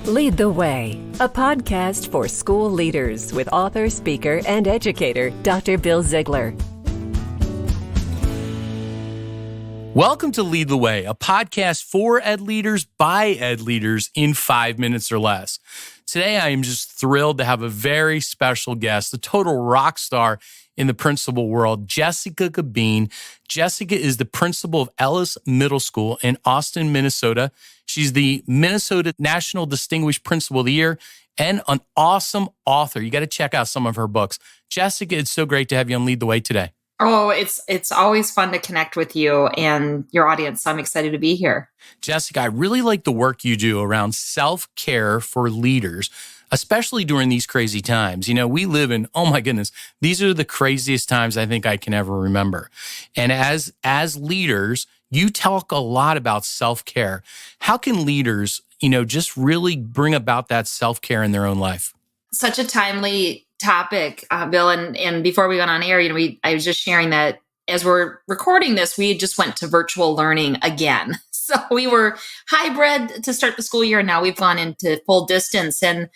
Lead the Way, a podcast for school leaders with author, speaker, and educator, Dr. Bill Ziegler. Welcome to Lead the Way, a podcast for ed leaders by ed leaders in 5 minutes or less. Today, I am just thrilled to have a very special guest, a total rock star in the principal world, Jessica Cabeen. Jessica is the principal of Ellis Middle School in Austin, Minnesota. She's the Minnesota National Distinguished Principal of the Year and an awesome author. You got to check out some of her books. Jessica, it's so great to have you on Lead the Way today. Oh, it's always fun to connect with you and your audience. I'm excited to be here. Jessica, I really like the work you do around self-care for leaders, especially during these crazy times. You know, we live in, oh my goodness, these are the craziest times I think I can ever remember. And as leaders, you talk a lot about self-care. How can leaders, just really bring about that self-care in their own life? Such a timely topic, Bill. And before we went on air, I was just sharing that as we're recording this, we just went to virtual learning again. So we were hybrid to start the school year. And now we've gone into full distance. And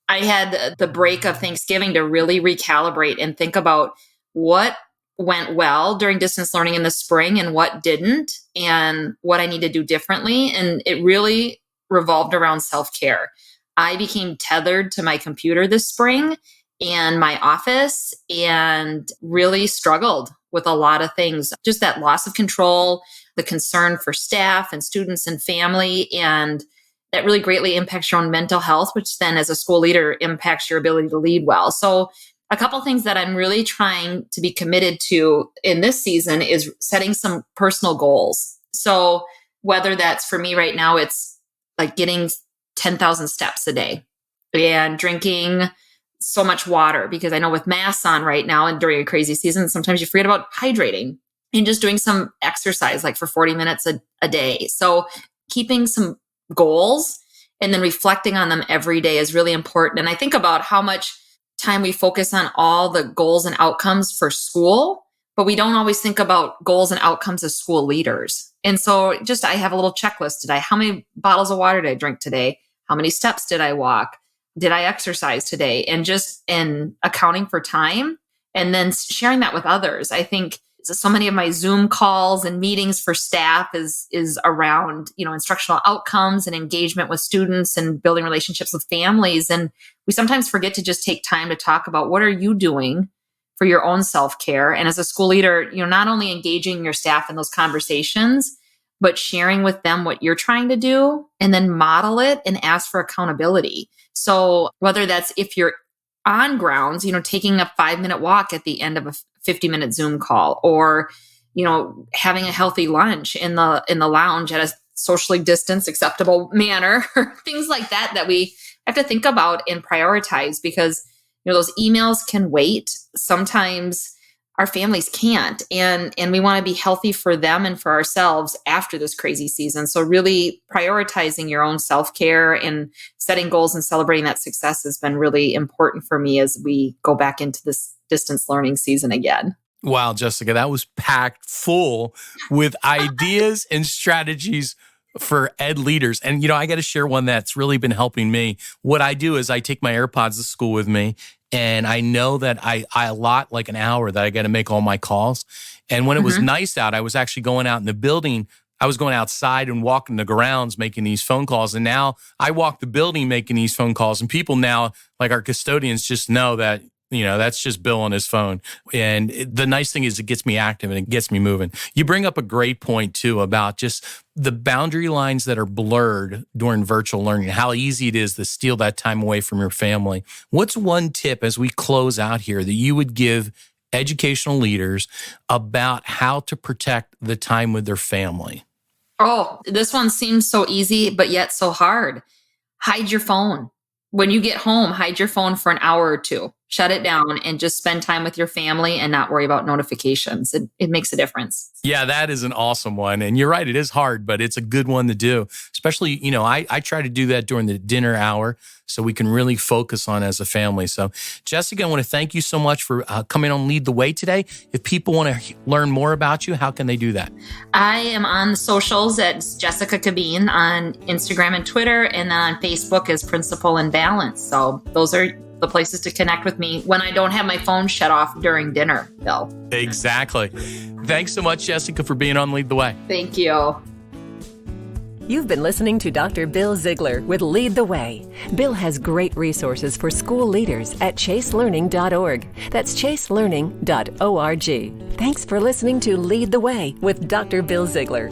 I had the break of Thanksgiving to really recalibrate and think about what went well during distance learning in the spring and what didn't, and what I need to do differently. And it really revolved around self-care. I became tethered to my computer this spring and my office and really struggled with a lot of things. Just that loss of control, the concern for staff and students and family, and that really greatly impacts your own mental health, which then as a school leader impacts your ability to lead well. So a couple things that I'm really trying to be committed to in this season is setting some personal goals. So whether that's for me right now, it's like getting 10,000 steps a day and drinking so much water, because I know with masks on right now and during a crazy season, sometimes you forget about hydrating, and just doing some exercise like for 40 minutes a day. So keeping some goals and then reflecting on them every day is really important. And I think about how much time we focus on all the goals and outcomes for school, but we don't always think about goals and outcomes as school leaders. And so I have a little checklist today. How many bottles of water did I drink today? How many steps did I walk? Did I exercise today? And just in accounting for time and then sharing that with others. I think so many of my Zoom calls and meetings for staff is around, instructional outcomes and engagement with students and building relationships with families. And we sometimes forget to just take time to talk about what are you doing for your own self-care. And as a school leader, not only engaging your staff in those conversations, but sharing with them what you're trying to do and then model it and ask for accountability. So whether that's if you're on grounds, taking a 5-minute walk at the end of a 50-minute Zoom call, or, having a healthy lunch in the lounge at a socially distanced, acceptable manner, things like that we have to think about and prioritize, because, those emails can wait. Sometimes our families can't, and we want to be healthy for them and for ourselves after this crazy season. So really prioritizing your own self-care and setting goals and celebrating that success has been really important for me as we go back into this distance learning season again. Wow, Jessica, that was packed full with ideas and strategies for ed leaders. And, I got to share one that's really been helping me. What I do is I take my AirPods to school with me, and I know that I allot like an hour that I got to make all my calls. And when it was nice out, I was actually going out in the building. I was going outside and walking the grounds making these phone calls. And now I walk the building making these phone calls. And people now, like our custodians, just know that, that's just Bill on his phone. And the nice thing is it gets me active and it gets me moving. You bring up a great point, too, about just the boundary lines that are blurred during virtual learning, how easy it is to steal that time away from your family. What's one tip as we close out here that you would give educational leaders about how to protect the time with their family? Oh, this one seems so easy, but yet so hard. Hide your phone. When you get home, hide your phone for an hour or two. shut it down and just spend time with your family and not worry about notifications. It makes a difference. Yeah, that is an awesome one. And you're right, it is hard, but it's a good one to do. Especially, I try to do that during the dinner hour so we can really focus on as a family. So, Jessica, I want to thank you so much for coming on Lead the Way today. If people want to learn more about you, how can they do that? I am on the socials at Jessica Cabeen on Instagram and Twitter, and then on Facebook as Principal and Balance. So those are the places to connect with me when I don't have my phone shut off during dinner, Bill. Exactly. Thanks so much, Jessica, for being on Lead the Way. Thank you. You've been listening to Dr. Bill Ziegler with Lead the Way. Bill has great resources for school leaders at chaselearning.org. That's chaselearning.org. Thanks for listening to Lead the Way with Dr. Bill Ziegler.